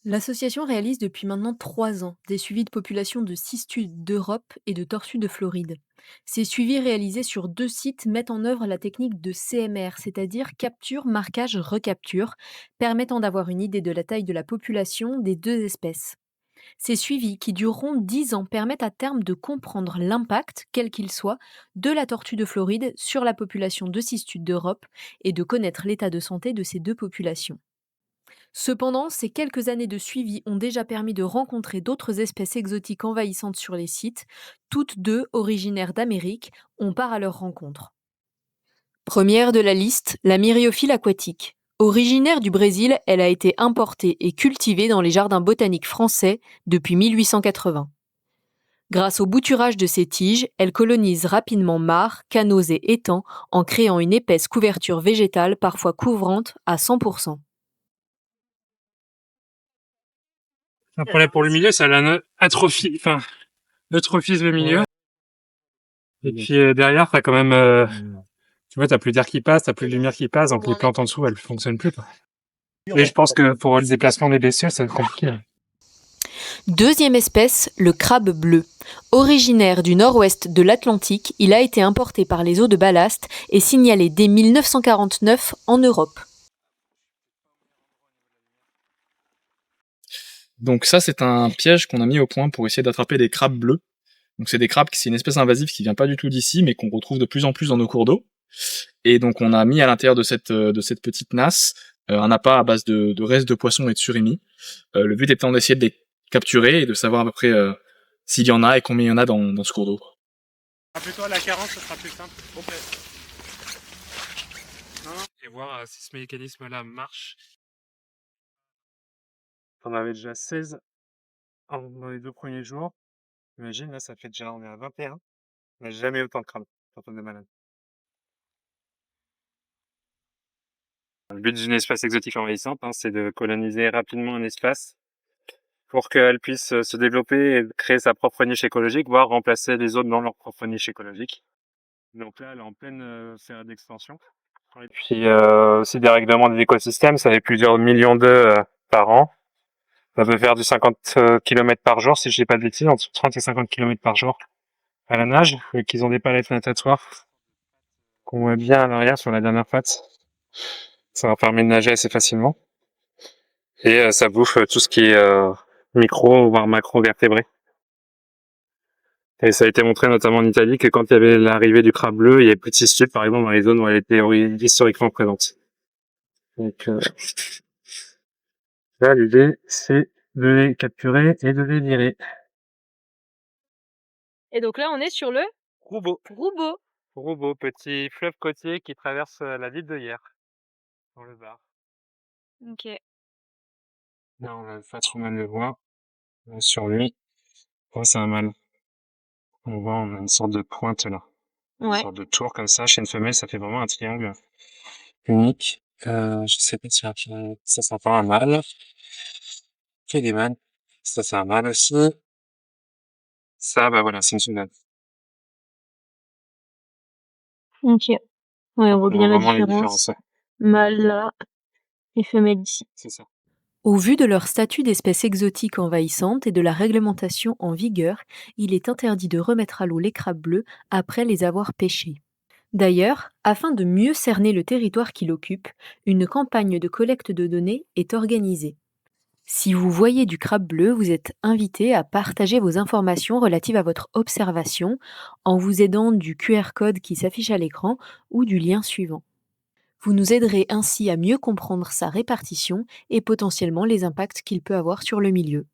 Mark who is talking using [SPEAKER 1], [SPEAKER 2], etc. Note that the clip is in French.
[SPEAKER 1] L'association réalise depuis maintenant 3 ans des suivis de population de cistus d'Europe et de tortues de Floride. Ces suivis réalisés sur 2 sites mettent en œuvre la technique de CMR, c'est-à-dire capture, marquage, recapture, permettant d'avoir une idée de la taille de la population des deux espèces. Ces suivis, qui dureront 10 ans, permettent à terme de comprendre l'impact, quel qu'il soit, de la tortue de Floride sur la population de cistus d'Europe et de connaître l'état de santé de ces deux populations. Cependant, ces quelques années de suivi ont déjà permis de rencontrer d'autres espèces exotiques envahissantes sur les sites. Toutes deux, originaires d'Amérique, on part à leur rencontre. Première de la liste, la myriophile aquatique. Originaire du Brésil, elle a été importée et cultivée dans les jardins botaniques français depuis 1880. Grâce au bouturage de ses tiges, elle colonise rapidement mares, canaux et étangs en créant une épaisse couverture végétale parfois couvrante à 100%.
[SPEAKER 2] Un problème pour le milieu, c'est l'eutrophisme le milieu. Et puis derrière, t'as quand même, tu vois, t'as plus d'air qui passe, t'as plus de lumière qui passe, donc les plantes en dessous, elles fonctionnent plus, quoi. Et je pense que pour le déplacement des bestioles, ça va être compliqué.
[SPEAKER 1] Deuxième espèce, le crabe bleu. Originaire du nord-ouest de l'Atlantique, il a été importé par les eaux de ballast et signalé dès 1949 en Europe.
[SPEAKER 3] Donc ça, c'est un piège qu'on a mis au point pour essayer d'attraper des crabes bleus. Donc c'est une espèce invasive qui vient pas du tout d'ici, mais qu'on retrouve de plus en plus dans nos cours d'eau. Et donc on a mis à l'intérieur de cette petite nasse un appât à base de restes de poissons et de surimi. Le but étant d'essayer de les capturer et de savoir à peu près s'il y en a et combien il y en a dans ce cours d'eau.
[SPEAKER 2] Plutôt à la 40, ce sera plus simple. Ok. Et voir si ce mécanisme-là marche. On avait déjà 16 dans les 2 premiers jours. Imagine, là, ça fait déjà, on est à 21. On n'a jamais eu autant de crabes quand on est malade. Le but d'une espèce exotique envahissante, c'est de coloniser rapidement un espace pour qu'elle puisse se développer et créer sa propre niche écologique, voire remplacer les autres dans leur propre niche écologique. Donc là, elle est en pleine période d'expansion. Et puis, aussi des règlements des écosystèmes, ça fait plusieurs millions d'œufs par an. Ça peut faire du 50 km par jour, si je dis pas de bêtises, entre 30 et 50 km par jour à la nage, vu qu'ils ont des palettes natatoires qu'on voit bien à l'arrière sur la dernière patte. Ça leur permet de nager assez facilement. Et ça bouffe tout ce qui est micro, voire macro-vertébrés. Et ça a été montré notamment en Italie que quand il y avait l'arrivée du crabe bleu, il y avait plus de cistules, par exemple, dans les zones où elle était historiquement présente. Donc là, l'idée, c'est de les capturer et de les virer.
[SPEAKER 1] Et donc là, on est sur le
[SPEAKER 2] Roubaud.
[SPEAKER 1] Roubaud.
[SPEAKER 2] Roubaud, petit fleuve côtier qui traverse la ville de Hyères, dans le Var.
[SPEAKER 1] Ok.
[SPEAKER 2] Là, on a le Fatrouman le voit. Là, sur lui, c'est un mâle. On voit, on a une sorte de pointe là. Une sorte de tour comme ça. Chez une femelle, ça fait vraiment un triangle unique. Je sais pas si ça c'est encore un mâle. Il y a des mâles. Ça c'est un mâle aussi. Ça, bah voilà, c'est une femelle.
[SPEAKER 1] Ok. Ouais, on voit bien la
[SPEAKER 2] vraiment les
[SPEAKER 1] différence.
[SPEAKER 2] différences, ouais.
[SPEAKER 1] Mâle là et femelle ici.
[SPEAKER 2] C'est ça. Au
[SPEAKER 1] Au vu de leur statut d'espèce exotique envahissante et de la réglementation en vigueur, il est interdit de remettre à l'eau les crabes bleus après les avoir pêchés. D'ailleurs, afin de mieux cerner le territoire qu'il occupe, une campagne de collecte de données est organisée. Si vous voyez du crabe bleu, vous êtes invité à partager vos informations relatives à votre observation en vous aidant du QR code qui s'affiche à l'écran ou du lien suivant. Vous nous aiderez ainsi à mieux comprendre sa répartition et potentiellement les impacts qu'il peut avoir sur le milieu.